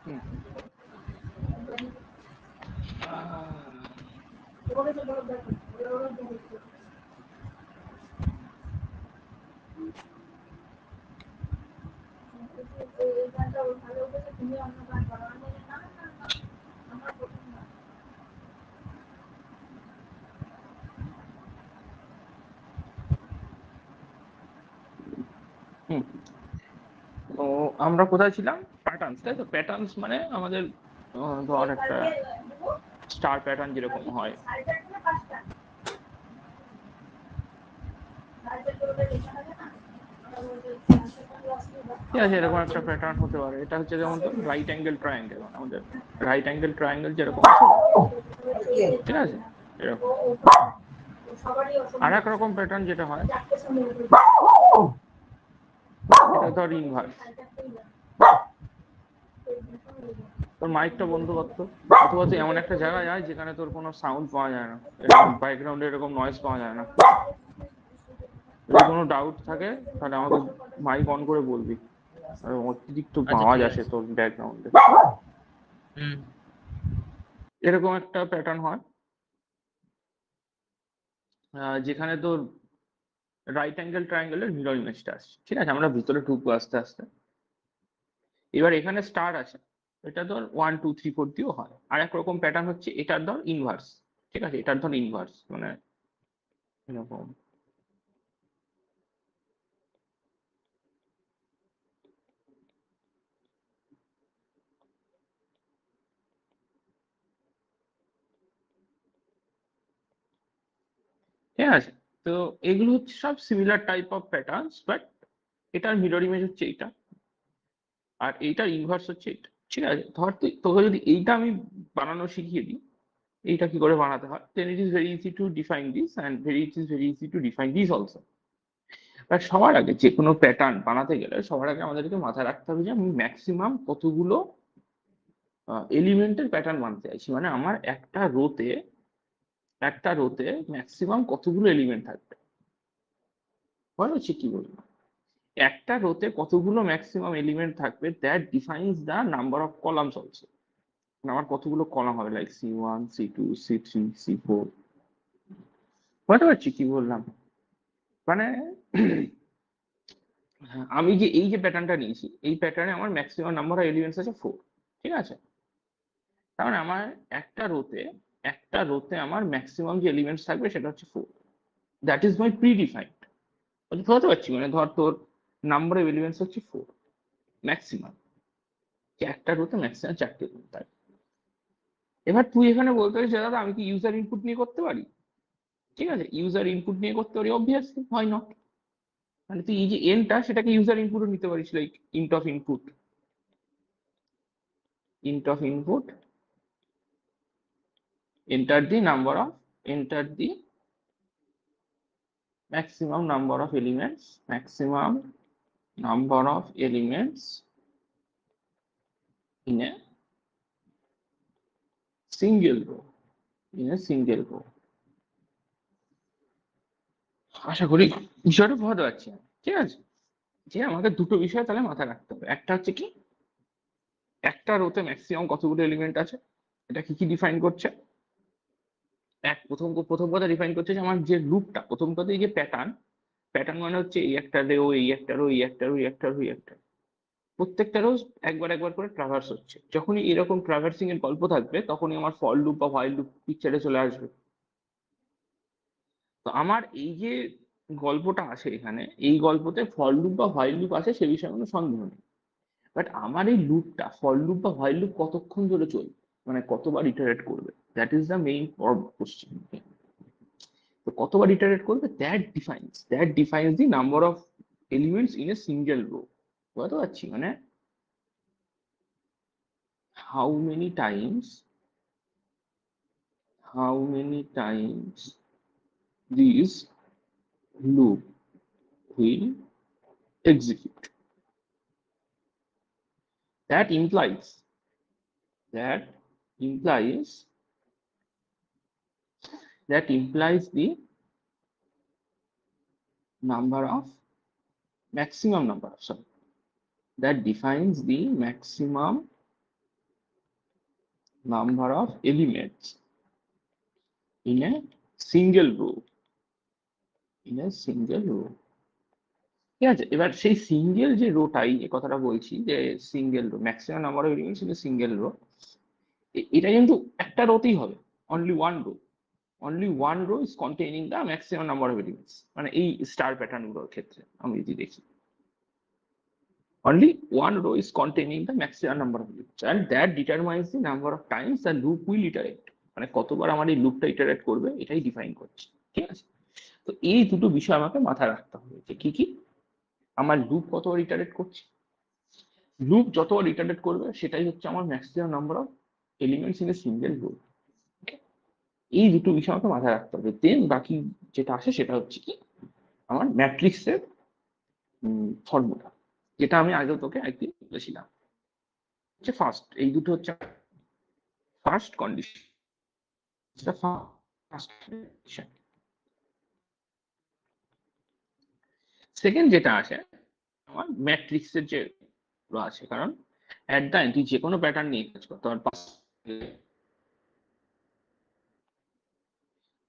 হুম। হুম, তো আমরা কোথায় ছিলাম? প্যাটার্নস, তাই তো? প্যাটার্নস মানে আমাদের ধর একটা স্টার প্যাটার্ন যেরকম হয়, ঠিক আছে, এরকম একটা প্যাটার্ন হতে পারে। এটা হচ্ছে যেমন তো রাইট অ্যাঙ্গেল ট্রায়াঙ্গেল, মানে আমাদের রাইট অ্যাঙ্গেল ট্রায়াঙ্গেল যেরকম আছে, ঠিক আছে, এরকম। আর এক রকম প্যাটার্ন যেটা হয়, এটা ধর ইনভার্স। তোর মাইকটা বন্ধ করতো, অথবা তুই এমন একটা জায়গায় যায় যেখানে তোর কোনো সাউন্ড পাওয়া যায় না, এরকম ব্যাকগ্রাউন্ডে এরকম নয়েজ পাওয়া যায় না। যদি কোনো ডাউট থাকে তাহলে আমাকে মাইক অন করে বলবি, আর অতিরিক্ত আচ্ছা আওয়াজ ঠিক আসে আছে। তোর ব্যাকগ্রাউন্ডে। হুম। এরকম একটা প্যাটার্ন হয় যেখানে তোর রাইট অ্যাঙ্গেল ট্রায়াঙ্গেলের মিরর ইমেজটা আসছে, ঠিক আছে? আমরা ভিতরে ঢুকবো আস্তে আস্তে। এবার এখানে স্টার আছে, এটা ধর 1 2 3 4 দিয়েও হয়। আর এক রকম প্যাটার্ন হচ্ছে এটার ধর ইনভার্স, ঠিক আছে? এটার ধর ইনভার্স মানে এরকম। ঠিক আছে, তো এগুলো হচ্ছে সব similar type of patterns, but এটার মিরর ইমেজ হচ্ছে এইটা, আর এইটার ইনভার্স হচ্ছে এটা। ঠিক আছে, ধর তুই, তোকে যদি এইটা আমি বানানো শিখিয়ে দিই, এইটা কি করে বানাতে হয়, then it is very easy to define this and it is very easy to define this also. But সবার আগে যে কোনো প্যাটার্ন বানাতে গেলে সবার আগে আমাদেরকে মাথায় রাখতে হবে যে আমি ম্যাক্সিমাম কতগুলো এলিমেন্টের প্যাটার্ন বানাতে চাইছি। মানে আমার একটা রোতে ম্যাক্সিমাম কতগুলো এলিমেন্ট থাকবে, বুঝতে পারছি কি বলবো? একটা রোতে কতগুলো ম্যাক্সিমাম এলিমেন্ট থাকবে, that defines the number of columns also. আমার কতগুলো কলাম হবে, like C1 C2 C3 C4, বুঝতে পারছি কি বললাম? মানে আমি যে এই যে প্যাটার্নটা নিয়েছি, এই প্যাটার্নে আমার ম্যাক্সিমাম নাম্বার অফ এলিমেন্টস আছে 4, ঠিক আছে? তার মানে আমার একটা রোতে আমার ম্যাক্সিমাম যে এলিমেন্টস থাকবে সেটা হচ্ছে 4। That is my pre defined. বুঝতে পারছি? মানে ধর তোর নাম্বার অফ এলিমেন্টস হচ্ছে 4 ম্যাক্সিমাম, যে একটা রোতে ম্যাক্সিমাম 4টে এলিমেন্ট থাকবে। এবার তুই এখানে বলতে পারিস, দাদা আমি কি ইউজার ইনপুট নিয়ে করতে পারি? ঠিক আছে, ইউজার ইনপুট নিয়ে করতে পারি, অবভিয়াসলি, হয় নট? মানে তুই এই যে এনটা, সেটাকে ইউজার ইনপুটও নিতে পারিস, like int of input, enter the number of enter the maximum number of elements in a single row. আশা করি বিষয়টা বুঝতে পারছি আমি, ঠিক আছে? যে আমাকে দুটো বিষয় তাহলে মাথায় রাখতে হবে। একটা হচ্ছে কি, একটা রোতে ম্যাক্সিমাম কতগুলো এলিমেন্ট আছে, এটা কি কি ডিফাইন করছে। প্রথম কথা ডিফাইন করছে যে আমার যে লুপটা, প্রথম কথা এই যে প্যাটার্ন, প্যাটার্ন মানে হচ্ছে এই একটা রো, এই একটা রো, এই একটা রো, এই একটা রো, এই একটা, প্রত্যেকটা রোজ একবার একবার করে ট্রাভার্স হচ্ছে। যখনই এরকম ট্রাভার্সিং এর গল্প থাকবে, তখনই আমার ফর লুপ বা হোয়াইল লুপ পিকচারে চলে আসবে। তো আমার এই যে গল্পটা আছে এখানে, এই গল্পতে ফর লুপ বা হোয়াইল লুপ আছে, সে বিষয়ে কোনো সন্দেহ নেই। বাট আমার এই লুপটা, ফর লুপ বা হোয়াইল লুপ কতক্ষণ ধরে চলবে, মানে কতবার ইটারেট করবে, that is the main question. তো কতবার ইটারেট করবে, that defines the number of elements in a single rho. বুঝতে পারছি? মানে how many times how many times this loop will execute. That that implies implies the number of maximum number of sorry that defines the maximum number of elements in a single row, in a single row। ঠিক আছে, এবার সেই single যে রোটাই এ কথাটা বলছি, যে single row, maximum number of elements in a single row, এটা কিন্তু একটা রোতেই হবে, only one row, only one row is containing the maximum number of elements. মানে এই স্টার প্যাটার্ন গুলোর ক্ষেত্রে আমি যদি দেখি, only one row is containing the maximum number of loops, and that determines the number of times the loop will iterate। মানে কতবার আমার এই লুপটা ইটারেট করবে এটাই ডিফাইন করছে। ঠিক আছে, তো এই দুটো বিষয় আমাকে মাথায় রাখতে হবে, যে কি কি আমার লুপ কতবার ইটারেট করছে, লুপ যতবার ইটারেট করবে সেটাই হচ্ছে আমার maximum number of elements in a single loop. এই দুটো বিষয় আমাকে মাথায় রাখতে হবে। দেন বাকি যেটা আসে সেটা হচ্ছে কি আমার ম্যাট্রিক্সের ফর্মুলা, যেটা আমি আগে তোকে একদিন বলেছিলাম। হচ্ছে ফার্স্ট, এই দুটো হচ্ছে first condition, first condition. Second যেটা আসে আমার ম্যাট্রিক্সের যে আছে, কারণ অ্যাট দ্য এন্ড তুই যে কোনো প্যাটার্ন নিয়ে কাজ কর, তোমার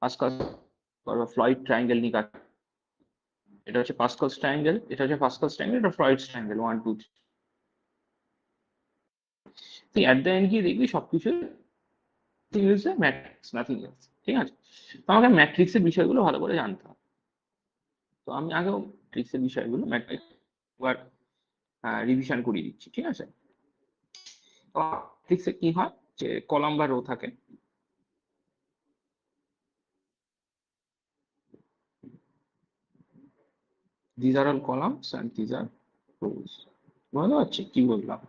পাসকাল ফ্লয়েড ট্রায়াঙ্গেল নিয়ে কাজ, এটা হচ্ছে পাসকালস ট্রায়াঙ্গেল, এটা হচ্ছে পাসকালস ট্রায়াঙ্গেল, এটা ফ্লয়েডস ট্রায়াঙ্গেল, 1 2 3। তুই অ্যাট দ্য এন্ড গিয়ে দেখবি সবকিছু ম্যাট্রিক্স, নাথিং এলস। ঠিক আছে, তো আমাকে ম্যাট্রিক্সের বিষয়গুলো ভালো করে জানতে হবে। তো আমি আগেও ম্যাট্রিক্সের বিষয়গুলো ম্যাট্রিক্স রিভিশন করিয়ে দিচ্ছি। ঠিক আছে, তো ম্যাট্রিক্সে কি হয়, যে কলাম বা রো থাকে, these are all columns and these are rows। বুঝতে পারছি কি বললাম?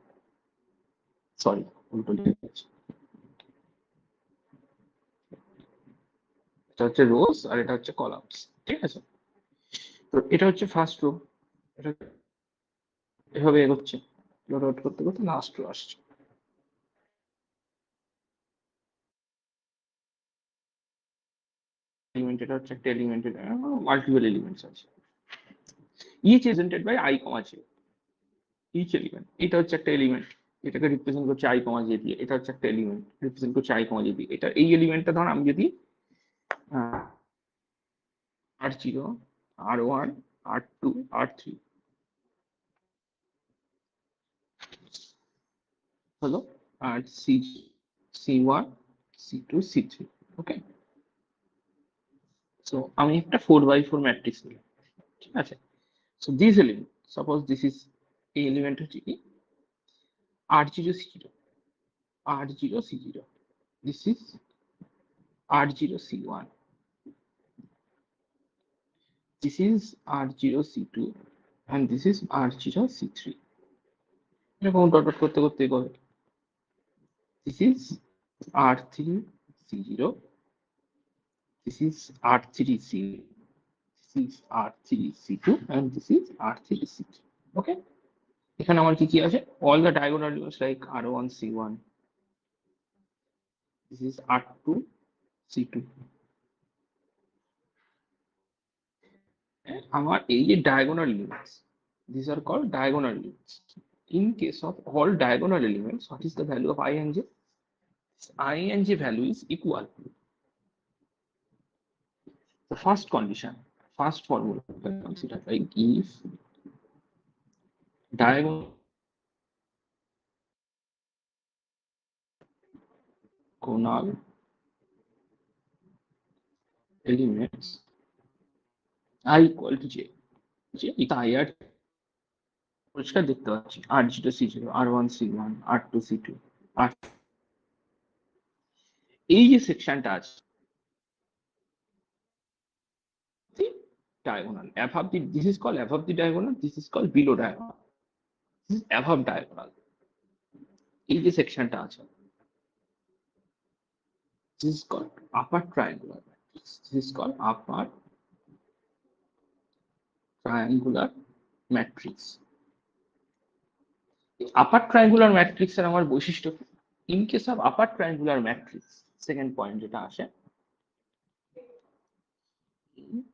সরি, উল্টো লিখে গেছি। এটা হচ্ছে রোজ আর এটা হচ্ছে কলামস। ঠিক আছে, তো এটা হচ্ছে ফার্স্ট রো, এটা এভাবে এগোচ্ছে, লোড করতে করতে লাস্ট রো আসছে। এলিমেন্ট, এটা হচ্ছে একটা এলিমেন্ট, মাল্টিপল এলিমেন্টস আছে, each presented by i comma j. Each element, এটা হচ্ছে একটা এলিমেন্ট, এটাকে রিপ্রেজেন্ট করছে আই কমা জে দিয়ে, এটা হচ্ছে একটা এলিমেন্ট রিপ্রেজেন্ট করছে আই কমা জে দিয়ে। এটা এই এলিমেন্টটা ধর আমি যদি R0, R1, R2, R3 হলো, আর C1, C2, C3। ওকে, সো আমি একটা 4x4 ম্যাট্রিক্স নিলাম। ঠিক আছে, so this element, suppose this is, এই এলিমেন্ট হচ্ছে কি R0, C0, R0, C0, this is R0, C1, this is R0, C2, and this is R0, C3। এরকম ডট ডট করতে করতে এগোবে। This is R3, C0, this is R3, C, this is R3, C2, and this is R3, C3। Okay, এখানে আমার কি কি আছে, all the diagonal elements like R1, C1, this is R2, C2। আমার এই যে diagonal elements, these are called diagonal elements। In case of all diagonal elements, what is the value of I and j? I and j value is equal। The first condition, first formula consider like if diagonal elements I equal to j, যে এটা I আর পরিষ্কার দেখতে পাচ্ছি, R0, C0, R1, C1, R2, C2, আর এই যে সেকশনটা আছে diagonal above the, this is called above the diagonal, this is called below diagonal, this is above diagonal। এই যে সেকশনটা আছে, this is called upper triangular matrix, this is called upper triangular matrix। Upper triangular matrix এর আমার বৈশিষ্ট্য, in case of upper triangular matrix, second point যেটা আসে,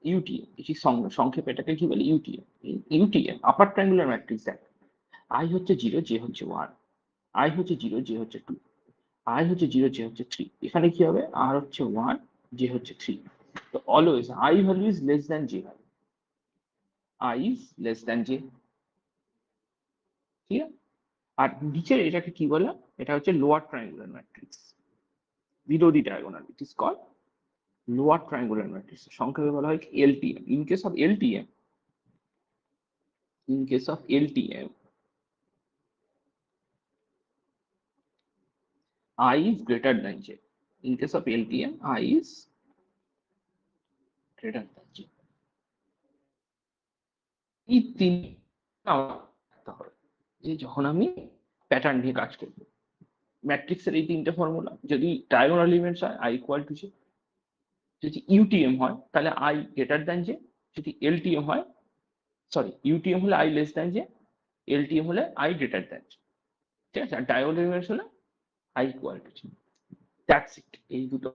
UTM, এটি সংক্ষেপে এটাকে কি বলে, ইউটিএম। ইউটিএম আপার ট্রায়াঙ্গুলার ম্যাট্রিক্স দেখ, আই হচ্ছে 0, জে হচ্ছে 1, আই হচ্ছে 0, জে হচ্ছে 2, i হচ্ছে 0, j হচ্ছে 3, এখানে কি হবে, r হচ্ছে 1, j হচ্ছে 3। তো always i value is less than j value, i is less than j, ঠিক আছে। আর নিচের এটাকে কি বলে, এটা হচ্ছে লোয়ার ট্রায়াঙ্গুলার ম্যাট্রিক্স, বিরোধী diagonal, it is called lower triangular matrix, সংক্ষেপে বলা হয় LTM। In case of LTM, in case of LTM, I is greater than j. In case of LTM, I is greater than j. এই তিন যে যখন আমি pattern নিয়ে কাজ করব, ম্যাট্রিক্সের এই তিনটে ফর্মুলা, যদি ডায়াগোনাল এলিমেন্টস হয় i ইকুয়াল টু j, যদি UTM হয় তাহলে i গ্রেটার দ্যান j, যদি LTM হয়, সরি UTM হলে i less than j, LTM হলে i গ্রেটার দ্যান j, ঠিক আছে। আর ডায়াগোনাল এলিমেন্টস হলে i equal to j। That's it, এই দুটো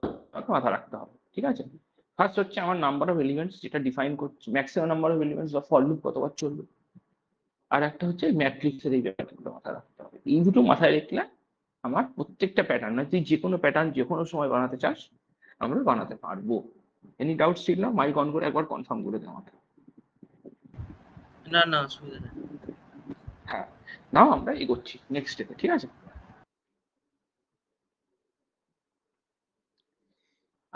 মাথা রাখতে হবে, ঠিক আছে। ফার্স্ট হচ্ছে আমার নাম্বার অফ এলিমেন্টস, যেটা ডিফাইন করছে ম্যাক্সিমাম নাম্বার অফ এলিমেন্টস বা ফর লুপ কতবার চলবে। আর একটা হচ্ছে ম্যাট্রিক্সের এই ব্যাপারগুলো মাথায় রাখতে হবে। এই দুটো মাথায় রাখলে আমার প্রত্যেকটা প্যাটার্ন, মানে তুই যে কোনো প্যাটার্ন যে কোনো সময় বানাতে চাস, আমরা বানাতে পারবো। এনি ডাউট ছিল না, মাইক অন করে একবার কনফার্ম করে দে আমাকে। না না অসুবিধা নেই। হ্যাঁ, নাও আমরা এগোচ্ছি নেক্সট স্টেপে, ঠিক আছে।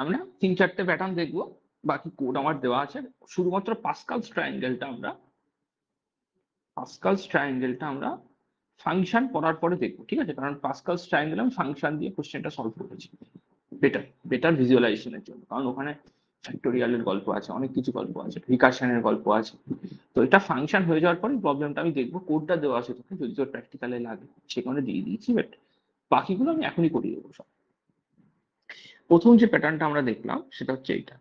আমরা 3-4টে প্যাটার্ন দেখবো, বাকি কোড আমার দেওয়া আছে। শুধুমাত্র পাস্কালস ট্রায়াঙ্গেলটা আমরা ফাংশন পড়ার পরে দেখবো, ঠিক আছে। কারণ পাস্কালস ট্রায়াঙ্গেল আমি ফাংশন দিয়ে কোশ্চেনটা সলভ করেছি, বেটার বেটার ভিজুয়ালাইজেশনের জন্য। কারণ ওখানে ফ্যাক্টোরিয়ালের গল্প আছে, অনেক কিছু গল্প আছে, রিকার্শনের গল্প আছে। তো এটা ফাংশন হয়ে যাওয়ার পরে প্রবলেমটা আমি দেখবো, কোডটা দেওয়া আছে তোকে, যদি তোর প্র্যাকটিক্যালে লাগে সেখানে দিয়ে দিয়েছি, বাট বাকিগুলো আমি এখনই করিয়ে দেবো সব। প্রথম যে প্যাটার্নটা আমরা দেখলাম সেটা হচ্ছে এইটা।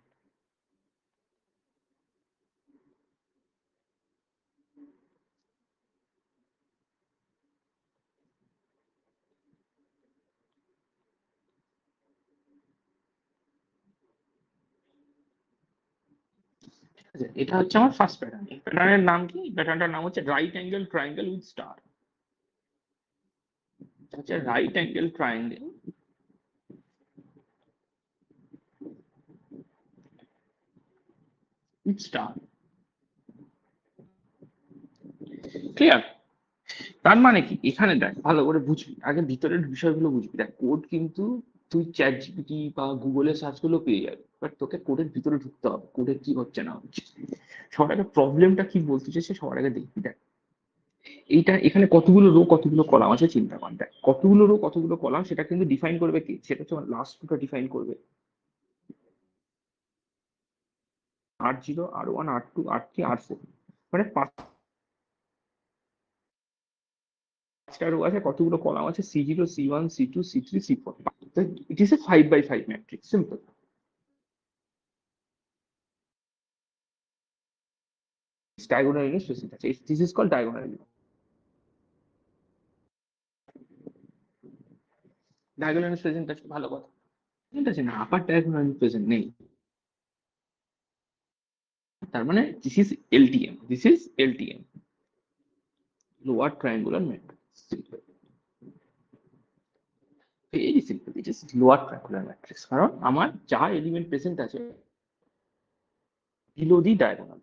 এটা হচ্ছে আমার ফার্স্ট প্যাটার্ন। এই প্যাটার্নের নাম কি? প্যাটার্নটার নাম হচ্ছে right angle triangle with star. হচ্ছে right angle triangle with star, clear? তার মানে কি, এখানে দেখ ভালো করে বুঝবি, আগে ভিতরের বিষয়গুলো বুঝবি। দেখ কোড কিন্তু তুই চ্যাট জিপিটি বা গুগলে সার্চ করলেও পেয়ে যাবি, বাট তোকে কোডের ভিতরে ঢুকতে হবে, কোডের কি হচ্ছে না হচ্ছে। সবার আগে প্রবলেমটা কি বলতে চাইছে সবার আগে দেখবি। দেখ এইটা, এখানে কতগুলো রো কতগুলো কলাম আছে চিন্তা কর। দেখ কতগুলো রো কতগুলো কলাম সেটা কিন্তু ডিফাইন করবে কি, সেটা হচ্ছে লাস্ট দুটো ডিফাইন করবে, R0, R1, R2, R3, R4, মানে পাঁচটা রো আছে, কতগুলো কলাম আছে, C0, C1, C2, C3, C4। ইট ইস এ 5x5 matrix, simple. diagonal element spacing আছে, this is called diagonal element। diagonal element spacing আছে, ভালো কথা, ঠিক আছে না, আপার diagonal element spacing নেই, তার মানে this is LTM, this is LTM, lower triangular matrix, simple, very simple, it is lower triangular matrix, কারণ আমার যা এলিমেন্ট প্রেজেন্ট আছে below the diagonal।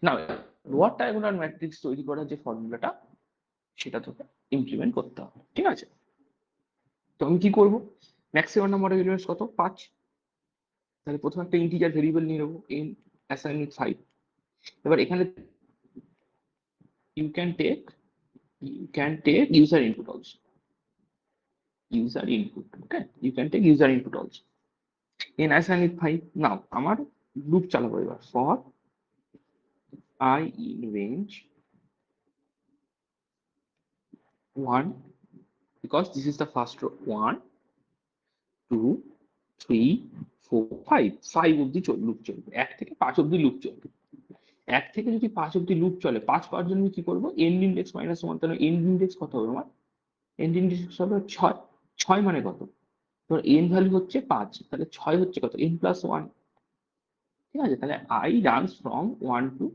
না, লোয়ার ডায়াগোনাল ম্যাট্রিক্স তৈরি করার যে ফর্মুলাটা, সেটা তোকে ইমপ্লিমেন্ট করতে হবে, ঠিক আছে। তো আমি কি করবো, ম্যাক্সিমাম নাম্বার অফ এলিমেন্টস কত, 5। তাহলে প্রথমে একটা ইন্টিজার ভেরিয়েবল নিয়ে নেবো, n অ্যাসাইন উইথ 5। এবার এখানে you can take user input also, okay, you can take user input also, n assign with 5। নাও আমার লুপ চালাবো এবার, for I in range 1, because this is the first row, 1 2 3 4 5, 5 অব্দি loop চলবে, 1 থেকে 5 অব্দি loop চলবে। 1 থেকে যদি 5 অব্দি লুপ চলে, 5 পাওয়ার জন্য আমি কি করবো, n ইন্ডেক্স মাইনাস 1, তাহলে n ইন্ডেক্স কত হবে আমার, n ইন্ডেক্স হবে 6। 6 মানে কত, তোর n ভ্যালু হচ্ছে 5, তাহলে 6 হচ্ছে কত, n প্লাস 1, ঠিক আছে। তাহলে i runs from 1 to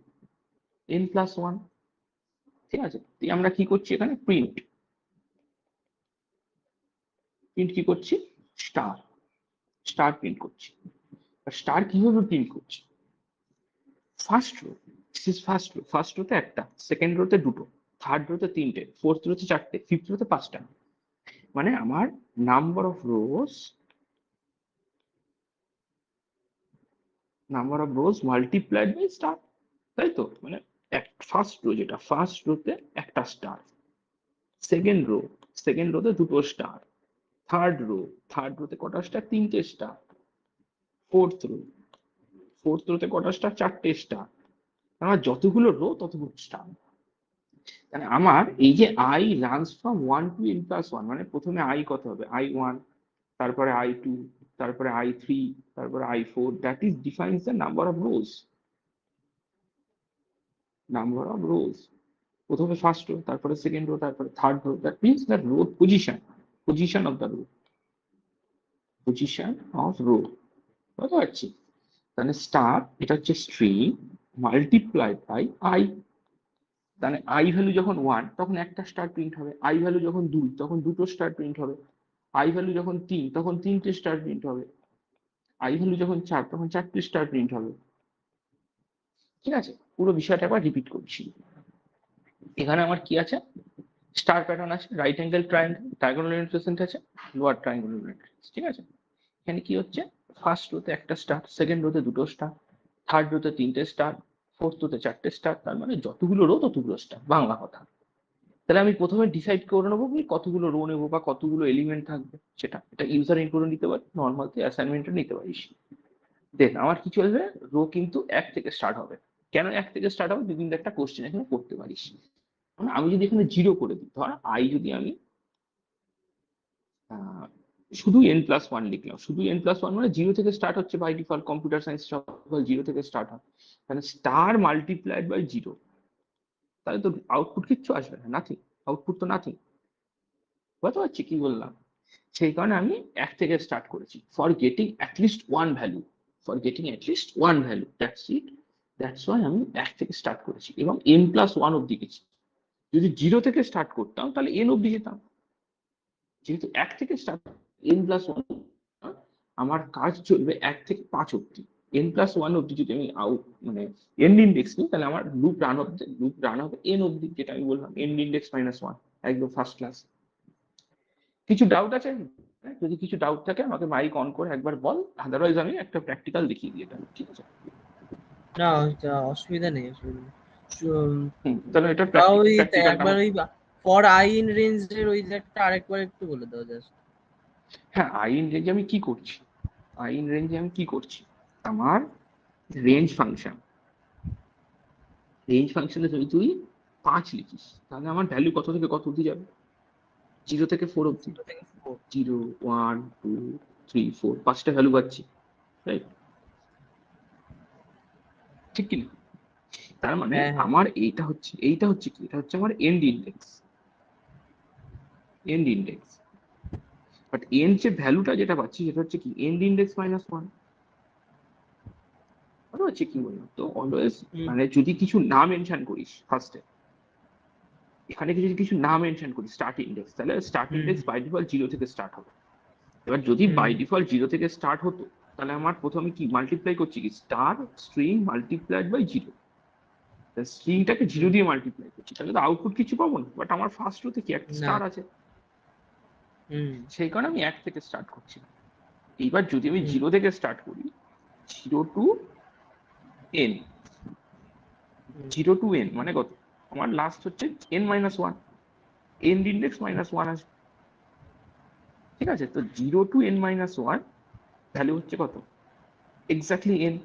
n plus 1, ঠিক আছে। আমরা কি করছি এখানে, প্রিন্ট প্রিন্ট কি করছি? স্টার, স্টার প্রিন্ট করছি। আর স্টার কিভাবে প্রিন্ট করছি? First row, this is first row, first রোতে একটা, সেকেন্ড রোতে দুটো, থার্ড রোতে তিনটে, ফোর্থ রোতে চারটে, ফিফথ রোতে পাঁচটা। মানে আমার number of rows, number of rows multiplied by star, তাই তো? মানে ফার্স্ট রো, যেটা ফার্স্ট রোতে একটা স্টার, সেকেন্ড রো, সেকেন্ড রোতে দুটো স্টার, থার্ড রো, থার্ড রোতে কটা স্টার? তিনটে স্টার, ফোর্থ রো, ফোর্থ রোতে কটা স্টার? চারটে স্টার। আমার যতগুলো রো ততগুলো স্টার। তাহলে আমার এই যে I runs from 1 to n+1, মানে প্রথমে আই কত হবে? I1, তারপরে I2, তারপরে I3, তারপরে I4, that is defines the number of rows, number of rows. প্রথমে ফার্স্ট রো, তারপরে সেকেন্ড রো, তারপরে third row, that means the row position, position of the row, position of row. বুঝতে পারছি? তাহলে star, এটা হচ্ছে string multiplied by I. তাহলে I value যখন 1 তখন একটা স্টার প্রিন্ট হবে, আই ভ্যালু যখন 2 তখন দুটো স্টার প্রিন্ট হবে, আই ভ্যালু যখন 3 তখন তিনটে স্টার প্রিন্ট হবে, আই ভ্যালু যখন 4 তখন চারটে স্টার প্রিন্ট হবে। ঠিক আছে? পুরো বিষয়টা একবার রিপিট করছি। এখানে আমার কি আছে? স্টার প্যাটার্ন আছে, right angle triangle, diagonal intersection আছে, লোয়ার ট্রায়াঙ্গেল। ঠিক আছে? এখানে কি হচ্ছে? ফার্স্ট রোতে একটা স্টার, সেকেন্ড রোতে দুটো স্টার, থার্ড রোতে তিনটে স্টার, ফোর্থ রোতে চারটে স্টার, তার মানে যতগুলো রো ততগুলো স্টার, বাংলা কথা। তাহলে আমি প্রথমে ডিসাইড করে নেবো কি কতগুলো রো নেবো বা কতগুলো এলিমেন্ট থাকবে, সেটা এটা ইউজার ইনপুটে নিতে পারি, নর্মাল অ্যাসাইনমেন্টে নিতে পারিস। দেন আমার কি চলবে? রো কিন্তু 1 থেকে স্টার্ট হবে। কেন 1 থেকে স্টার্ট হবে? বিভিন্ন একটা কোশ্চেন এখানে করতে পারিস। মানে আমি যদি এখানে 0 করে দিই, ধর আই যদি আমি শুধু n+1 লিখলাম, শুধু n+1 মানে 0 থেকে স্টার্ট হচ্ছে, বাই ডিফল্ট কম্পিউটার সায়েন্স সকল 0 থেকে স্টার্ট হয়। তাহলে স্টার মাল্টিপ্লাইড বাই 0, তাহলে তো আউটপুট কিচ্ছু আসবে না, নাথিং, আউটপুট তো নাথিং। বুঝতে পারছি কি বললাম? সেই কারণে আমি 1 থেকে স্টার্ট করেছি, for getting at least one value, for getting at least one value, that's it, that's why আমি 1 থেকে স্টার্ট করেছি এবং n+1 অব্দি গেছি। যদি 0 থেকে স্টার্ট করতাম তাহলে n অব্দি যেতাম, যেহেতু 1 থেকে স্টার্ট, n+1, আমার কাজ চলবে 1 থেকে 5 অব্দি। n+1 অব্দি যদি আমি আউট মানে এন্ড ইন্ডেক্স নিই, তাহলে আমার লুপ রান হবে n অব্দি, যেটা আমি বললাম এন্ড ইন্ডেক্স -1, একদম ফার্স্ট ক্লাস। কিছু ডাউট আছে? যদি কিছু ডাউট থাকে আমাকে মাইক অন করে একবার বল, আদারওয়াইজ আমি একটা প্র্যাকটিক্যাল দেখিয়ে দিয়ে দেবো, ঠিক আছে? না এটা অসুবিধা নেই, অসুবিধা নেই। তাহলে এটা তাও ওই প্র্যাকটিক্যালটা একবার ওই ফর আই ইন রেঞ্জ এর ওই একটা আরেকবার একটু বলে দাও জাস্ট। হ্যাঁ, আই ইন রেঞ্জে আমি কি করছি? আই ইন রেঞ্জে আমি কি করছি? আমার রেঞ্জ ফাংশন, রেঞ্জ ফাংশনে যদি তুই 5 লিখিস, তাহলে আমার ভ্যালু কত থেকে কত অব্দি যাবে? 0 থেকে 4 অব্দি। 0, 1, 2, 3, 4, 5টা ভ্যালু পাচ্ছি, রাইট? ঠিক কি না? তার মানে হ্যাঁ হ্যাঁ। আমার এইটা হচ্ছে কি? এটা হচ্ছে আমার end index, end index. But n যে ভ্যালুটা যেটা পাচ্ছি সেটা হচ্ছে কি? End index -1। বুঝতে পারছি কি বললাম? তো অলওয়েজ মানে যদি কিছু না মেনশন করিস ফার্স্টে, এখানে যদি কিছু না মেনশন করিস স্টার্ট ইন্ডেক্স, তাহলে স্টার্ট ইন্ডেক্স বাই ডিফল্ট 0 থেকে স্টার্ট হবে। এবার যদি বাই ডিফল্ট 0 থেকে স্টার্ট হতো, তাহলে আমার প্রথমে কি মাল্টিপ্লাই করছি কি? স্টার স্ট্রিং মাল্টিপ্লাইড বাই 0, স্ট্রিংটাকে 0 দিয়ে মাল্টিপ্লাই করছি, তাহলে তো আউটপুট কিছু পাবো না। বাট আমার ফার্স্ট রোতে কি একটা না। স্টার আছে, সেই কারণে আমি 1 থেকে স্টার্ট করছি। এইবার যদি আমি 0 থেকে স্টার্ট করি, 0 to n, 0 to n মানে কত? আমার লাস্ট হচ্ছে n-1, এন্ড ইন্ডেক্স -1 আছে। ঠিক আছে? তো 0 to n-1 ভ্যালু হচ্ছে কত? Exactly n।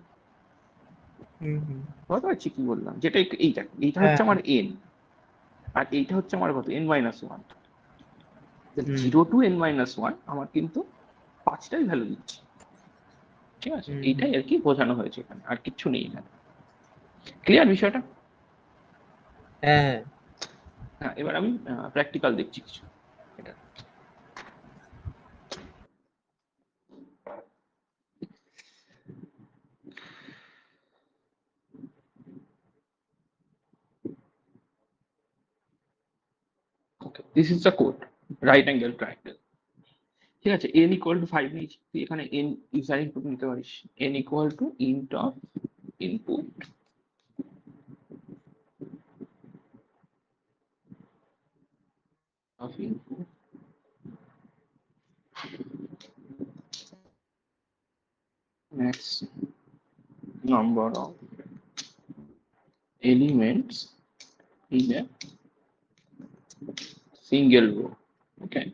বুঝতে পারছি কি বললাম? যেটা এইটা হচ্ছে আমার n, আর এইটা হচ্ছে আমার কত? n-1। 0 to n-1 আমার কিন্তু 5টাই ভ্যালু দিচ্ছে। ঠিক আছে? এইটাই আর কি বোঝানো হয়েছে এখানে, আর কিচ্ছু নেই এখানে। ক্লিয়ার বিষয়টা? হ্যাঁ। হ্যাঁ, এবার আমি প্র্যাকটিক্যাল দেখছি কিছু। এটা okay, this is the code, right angle triangle. ঠিক আছে, n ইকুয়াল টু 5 নিয়েছি, তুই এখানে n ইউজার ইনপুট নিতে পারিস, n equal to int of input of input max number of elements in a single row. Okay,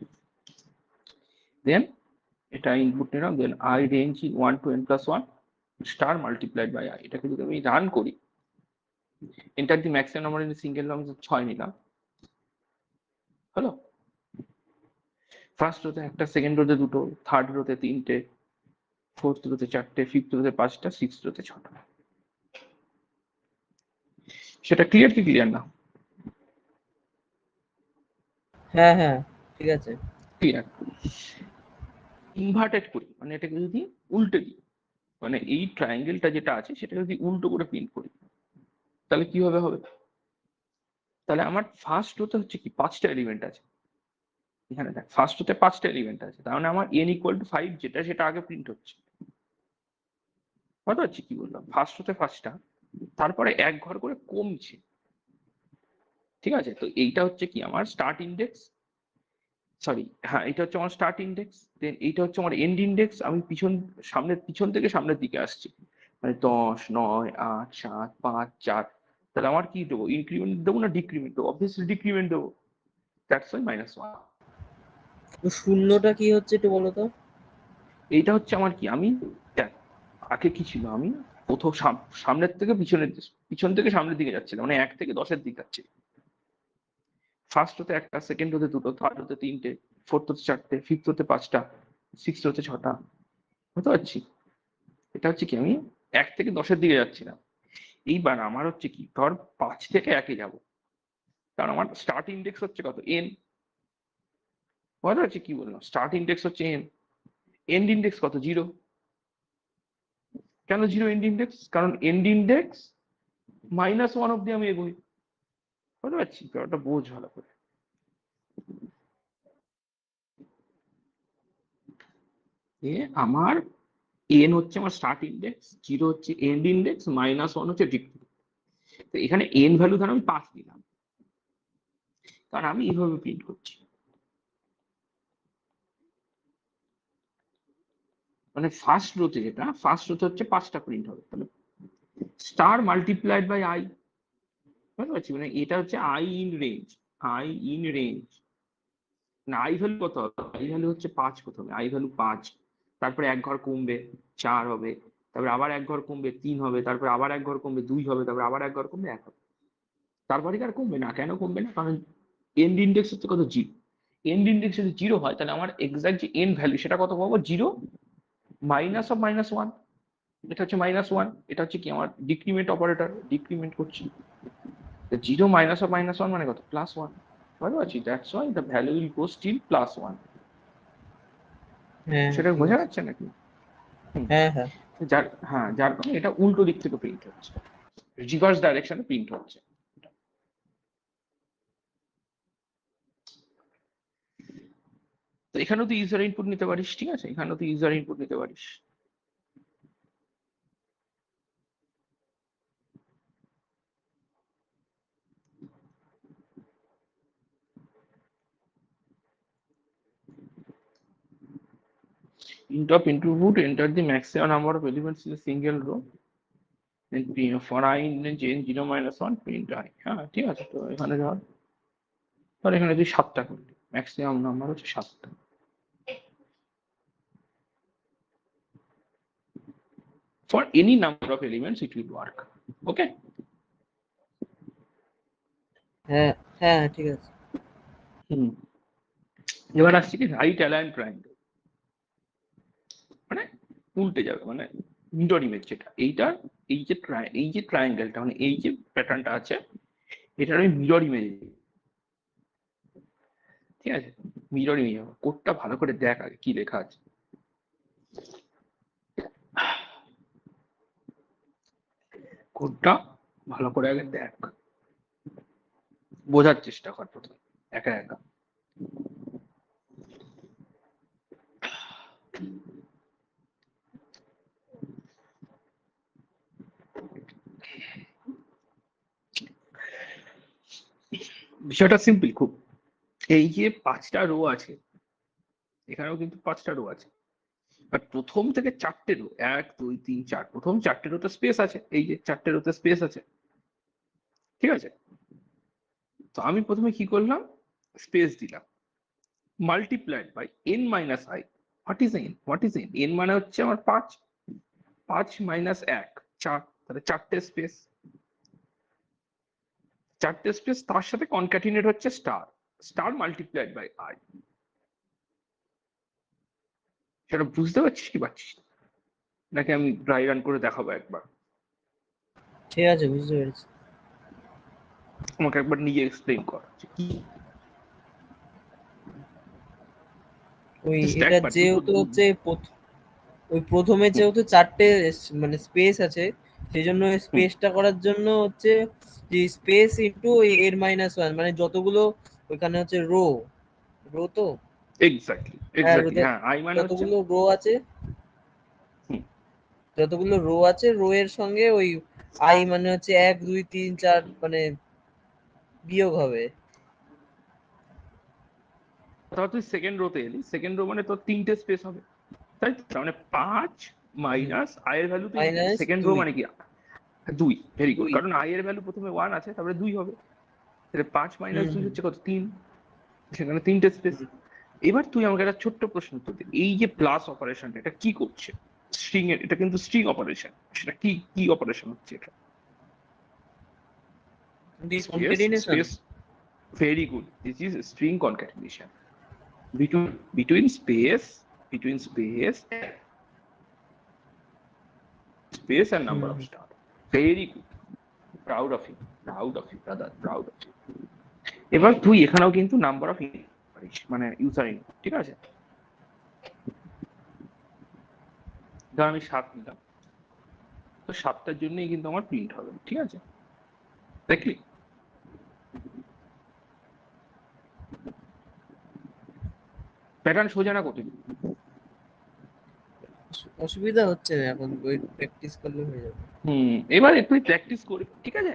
then এটা input নিলাম, দেন I range in 1 to n plus 1 star multiplied by I। এটাকে যদি আমি run করি, enter the maximum number in single rho, আমি 6 নিলাম, হলো। First রোতে একটা, সেকেন্ড রোতে দুটো, থার্ড রোতে তিনটে, ফোর্থ রোতে চারটে, ফিফথ রোতে পাঁচটা, সিক্স রোতে ছটা। সেটা ক্লিয়ার কি ক্লিয়ার না? হ্যাঁ হ্যাঁ ঠিক আছে। ক্লিয়ার। ইনভার্টেড করি, মানে এটাকে যদি উল্টে দিই, মানে এই ট্রায়াঙ্গেলটা যেটা আছে সেটা যদি উল্টো করে প্রিন্ট করি, তাহলে কিভাবে হবে? তাহলে আমার ফার্স্ট রোতে হচ্ছে কি, পাঁচটা এলিমেন্ট আছে, এখানে দেখ ফার্স্ট রোতে পাঁচটা এলিমেন্ট আছে, তার মানে আমার n ইকুয়াল টু 5 যেটা, সেটা আগে প্রিন্ট হচ্ছে। বুঝতে পারছি কি বললাম? ফার্স্ট রোতে পাঁচটা, তারপরে এক ঘর করে কমছে, ঠিক আছে। তো এইটা হচ্ছে কি আমার স্টার্ট ইন্ডেক্স, সরি হ্যাঁ এটা হচ্ছে আমার স্টার্ট ইন্ডেক্স, দেন এইটা হচ্ছে আমার এন্ড ইন্ডেক্স। আমি পিছন থেকে সামনের দিকে আসছি, মানে 10, 9, 8, 7, 5, 4। তাহলে আমার কি দেবো, ইনক্রিমেন্ট দেবো না ডিক্রিমেন্ট দেবো? অবভিয়াসলি ডিক্রিমেন্ট দেবো, দ্যাটস ওয়াই -1। তো শূন্যটা কি হচ্ছে একটু বলো তো? এইটা হচ্ছে আমার কি, আমি দেখ আগে কি ছিল, আমি প্রথম সামনের থেকে পিছন থেকে সামনের দিকে যাচ্ছিলাম, মানে 1 থেকে 10-এর দিকে যাচ্ছি। ফার্স্ট হতে একটা, সেকেন্ড হতে দুটো, থার্ড হতে তিনটে, ফোর্থ হতে চারটে, ফিফথ হতে পাঁচটা, সিক্স হতে ছটা। বুঝতে পারছি? এটা হচ্ছে কি, আমি 1 থেকে 10-এর দিকে যাচ্ছিলাম। এইবার আমার হচ্ছে কি, ধর 5 থেকে 1-এ যাবো, কারণ আমার স্টার্ট ইন্ডেক্স হচ্ছে কত, n। বুঝতে পারছি কি বললাম? স্টার্ট ইন্ডেক্স হচ্ছে n, এন্ড ইন্ডেক্স কত, 0। কেন 0 এন্ড ইন্ডেক্স? কারণ এন্ড ইন্ডেক্স -1 অব্দি আমি এগোই। বুঝতে পারছি? ব্যাপারটা বোঝ ভালো করে। আমার n হচ্ছে আমার স্টার্ট ইন্ডেক্স, 0 হচ্ছে এন্ড ইন্ডেক্স, -1 হচ্ছে ডিক্রিমেন্ট। তো এখানে n ভ্যালু ধর আমি 5 দিলাম, কারণ আমি এইভাবে প্রিন্ট করছি, মানে ফার্স্ট রোতে যেটা, ফার্স্ট রোতে হচ্ছে 5টা প্রিন্ট হবে, তাহলে স্টার মাল্টিপ্লাইড বাই i। বুঝতে পারছি? মানে এটা হচ্ছে i in range, i in range. না i ভ্যালু কত হবে, i ভ্যালু হচ্ছে 5 প্রথমে, i ভ্যালু 5, তারপরে এক ঘর কমবে 4 হবে, তারপরে আবার এক ঘর কমবে 3 হবে, তারপরে আবার এক ঘর কমবে 2 হবে, তারপরে আবার এক ঘর কমবে 1 হবে। তারপরে কি আর কমবে না? কেন কমবে না? কারণ এন্ড ইন্ডেক্স হচ্ছে কত, 0। এন্ড ইন্ডেক্স যদি 0 হয়, তাহলে আমার এক্সাক্ট যে এন্ড ভ্যালু সেটা কত পাবো, 0 মাইনাস অফ -1। এটা হচ্ছে -1, এটা হচ্ছে কি আমার ডিক্রিমেন্ট অপারেটর, ডিক্রিমেন্ট করছি। 0 মাইনাস অফ -1 মানে কত, +1। বুঝতে পারছি? That's why the value will go still +1। হ্যাঁ সেটা ঠিক বোঝা আছে। যাচ্ছে নাকি? হুম। হ্যাঁ হ্যাঁ যার কারণে এটা উল্টো দিক থেকে প্রিন্ট হচ্ছে, রিভার্স ডাইরেকশনে প্রিন্ট হচ্ছে। তো এখানেও তুই ইউজার ইনপুট নিতে পারিস, ঠিক আছে, এখানেও তুই ইউজার ইনপুট নিতে পারিস। int of input, enter the maximum number of elements in a single row, then for I in range n 0 - 1 print I। হ্যাঁ ঠিক আছে, তো এখানে ধর এখানে তুই 7টা করলি, ম্যাক্সিমাম নাম্বার হচ্ছে 7টা। For any number of elements it will work, okay? হ্যাঁ হ্যাঁ ঠিক আছে। হুম। এবার আসছি কি, রাইট অ্যালাইন ট্রায়াঙ্গেল, মানে উল্টে যাবে, মানে মিরর ইমেজ যেটা, এইটার এই যে ট্রায়াঙ্গেলটা, মানে এই যে প্যাটার্নটা আছে, এটার আমি মিরর ইমেজ, ঠিক আছে, মিরর ইমেজ। কোডটা ভালো করে দেখ আগে কি লেখা আছে। কোডটা ভালো করে আগে দেখ, বোঝার চেষ্টা কর প্রথমে একা একা। বিষয়টা সিম্পল খুব। এই যে 5টা রো আছে, এখানেও কিন্তু 5টা রো আছে, বাট প্রথম থেকে 4টে রো, 1 2 3 4, প্রথম 4টে রোতে স্পেস আছে, এই যে 4টে রোতে স্পেস আছে, ঠিক আছে? তো আমি প্রথমে কি করলাম, স্পেস দিলাম, multiplied by n minus i. What is n n মানে হচ্ছে আমার 5, 5 মাইনাস 1 4, তাহলে 4টে স্পেস, 4টে স্পেস, তার সাথে কনক্যাটিনেট হচ্ছে star, star multiplied by i. সেটা বুঝতে পারছিস কি পারছিস না? নাকি আমি ড্রাই রান করে দেখাবো একবার? ঠিক আছে, বুঝতে পেরেছি। আমাকে একবার নিজে এক্সপ্লেইন কর যে কি ওই স্ট্যাক এটা পার দুটো। যেহেতু হচ্ছে ওই প্রথমে যেহেতু 4টে মানে স্পেস আছে, সেই জন্য স্পেসটা করার জন্য হচ্ছে যে স্পেস ইনটু এর মাইনাস ওয়ান, মানে যতগুলো ওইখানে হচ্ছে রো, রো তো এক্স্যাক্টলি হ্যাঁ এক্স্যাক্টলি, হ্যাঁ, আই মানে হচ্ছে, যতগুলো রো আছে, হুম, যতগুলো রো আছে রো এর সঙ্গে ওই আই মানে হচ্ছে 1 2 3 4 মানে বিয়োগ হবে। তাহলে তুই সেকেন্ড রোতে এলি, সেকেন্ড রো মানে তোর 3টে স্পেস হবে, তাই তো? তার মানে 5 মাইনাস আই এর ভ্যালু, তুই মাইনাস সেকেন্ড রো 2 মানে কি 2, ভেরি গুড, 2। কারণ আই এর ভ্যালু প্রথমে 1 আছে, তারপরে 2 হবে, তাহলে 5 মাইনাস হুম 2 হুম হচ্ছে কত, 3, সেখানে 3টে স্পেস। হুম। এবার তুই আমাকে একটা ছোট্ট প্রশ্ন উত্তর দে, এই যে প্লাস অপারেশনটা এটা কি করছে? স্ট্রিং এর, এটা কিন্তু স্ট্রিং অপারেশন, সেটা কি কি অপারেশন হচ্ছে এটা? Space concatenation. Space, very good, this is string concatenation between between space, between space and number of star. Very good, proud of you, proud of you brother, proud of you. এবার তুই এখানেও কিন্তু number of মানে user in, ঠিক আছে? ধর আমি 7 নিলাম, তো 7টার জন্যই কিন্তু আমার প্রিন্ট হবে, ঠিক আছে? দেখলি? প্যাটার্ন সোজা না কঠিন? অসুবিধা হচ্ছে না, এখন ওই প্র্যাকটিস করলে হয়ে যাবে। এবার তুই প্র্যাকটিস করবি, ঠিক আছে?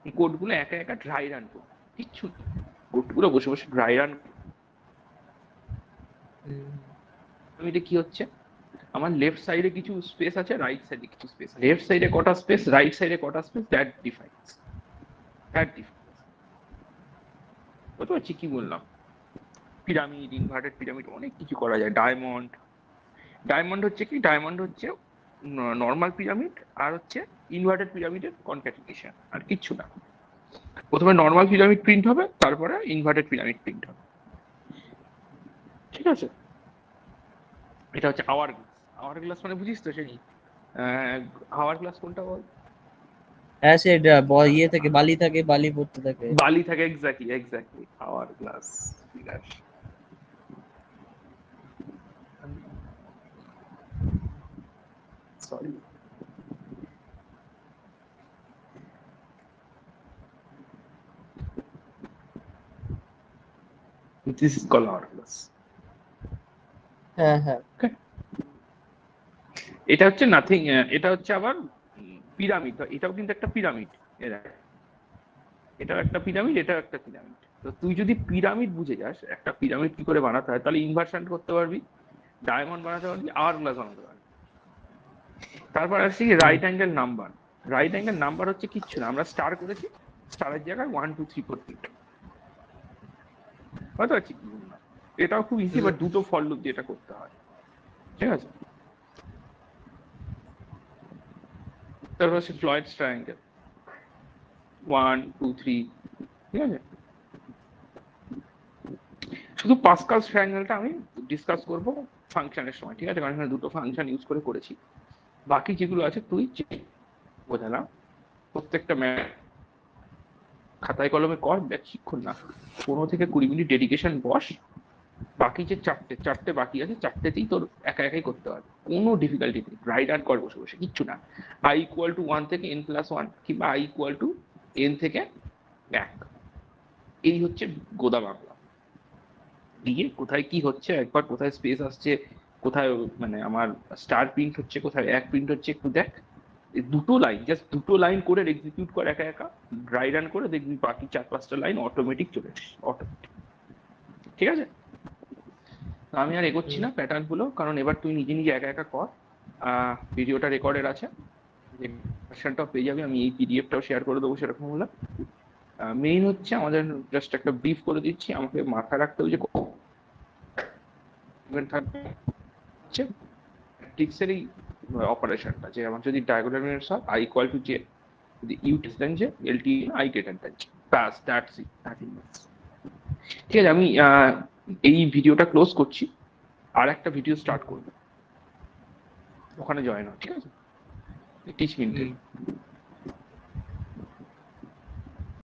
এই কোডগুলো একা একা ড্রাই রান করবি, কিচ্ছু না, কোডগুলো বসে বসে ড্রাই রান। হুম, এটা কি হচ্ছে, আমার লেফট সাইডে কিছু স্পেস আছে, রাইট সাইডে কিছু স্পেস, লেফট সাইডে কটা স্পেস, রাইট সাইডে কটা স্পেস, দ্যাট ডিফাইন্স। বুঝতে পারছি কি বললাম? পিরামিড, ইনভার্টেড পিরামিড, অনেক কিছু করা যায়। ডায়মন্ড, ডায়মন্ড হচ্ছে কি, ডায়মন্ড হচ্ছে নর্মাল পিরামিড আর হচ্ছে ইনভার্টেড পিরামিডের কনক্যাটিনেশন, আর কিচ্ছু না। প্রথমে নর্মাল পিরামিড প্রিন্ট হবে, তারপরে ইনভার্টেড পিরামিড প্রিন্ট হবে, ঠিক আছে? এটা হচ্ছে আওয়ার গ্লাস। আওয়ার গ্লাস মানে বুঝিস তো সেই আওয়ার গ্লাস কোনটা বল? হ্যাঁ সেটা ইয়ে থেকে বালি থাকে, বালি পড়তে থাকে। বালি থাকে, exactly exactly, hour glass figure. Sorry, this is call hour glass. হ্যাঁ হ্যাঁ। এটা হচ্ছে নাথিং, এটা হচ্ছে আবার পিরামিড, এটাও কিন্তু একটা পিরামিড, এটাও একটা পিরামিড, এটাও একটা পিরামিড। তো তুই যদি পিরামিড বুঝে যাস, একটা পিরামিড কি করে বানাতে হয়, তাহলে ইনভার্সন করতে পারবি, ডায়মন্ড বানাতে পারবি, আওয়ার গ্লাস বানাতে পারবি। তারপর আসছি right angle number. Right angle number হচ্ছে কিচ্ছু না, আমরা স্টার করেছি, স্টারের জায়গায় 1 2 3 4 5, বুঝতে পারছি কি বললাম? এটাও খুব ইজি, বাট দুটো ফর লুপ দিয়ে এটা করতে হয়, ঠিক আছে? তারপর হচ্ছে ফ্লয়েডস ট্রায়াঙ্গেল, 1 2 3, ঠিক আছে? শুধু পাস্কাল ট্রায়াঙ্গেলটা আমি ডিসকাস করব ফাংশনের সময়, ঠিক আছে? কারণ এখানে দুটো ফাংশন ইউজ করে করেছি। বাকি যেগুলো আছে তুই বোঝালাম, প্রত্যেকটা খাতায় কলমে কর, বেশিক্ষণ না, 15 থেকে 20 মিনিট ডেডিকেশন বস। বাকি যে চারটে বাকি আছে, চারটেতেই তোর একা একাই করতে হবে, কোনো ডিফিকাল্টি নেই, রাইট আর কর বসে বসে, কিচ্ছু না। i=1 থেকে n+1, কিংবা i=n থেকে 1, এই হচ্ছে গোদা বাংলা। দিয়ে কোথায় কি হচ্ছে একবার, কোথায় স্পেস আসছে, কোথায় মানে আমার স্টার প্রিন্ট হচ্ছে, কোথায় 1 প্রিন্ট হচ্ছে, একটু দেখ, দুটো লাইন, জাস্ট দুটো লাইন করে এক্সিকিউট কর একা একা, ড্রাই রান করে দেখবি বাকি 4-5টা লাইন অটোমেটিক চলে এসেছে, অটোমেটিক। ঠিক আছে, আমি আর এগোচ্ছি না প্যাটার্ন গুলো, কারণ এবার তুই নিজে নিজে একা একা কর। ভিডিওটা রেকর্ডেড আছে, যে ভার্সনটাও পেয়ে যাবে, আমি এই পিডিএফটাও শেয়ার করে দেবো সেরকম হলে। মেইন হচ্ছে আমাদের জাস্ট একটা ব্রিফ করে দিচ্ছি, আমাকে মাথায় রাখতে হবে যে থাকবে হচ্ছে ম্যাট্রিক্সের এই অপারেশনটা, যে আমার যদি ডায়াগোনাল হয় আই ইকুয়াল টু জে, যদি ইউ টেস দেন যে LT I greater than J, ব্যাস দ্যাটস ইট, নাথিং এলস। ঠিক আছে, আমি এই ভিডিওটা ক্লোজ করছি, আর একটা ভিডিও স্টার্ট করবো, ওখানে জয়েন হয়। ঠিক আছে, 30 মিনিটের।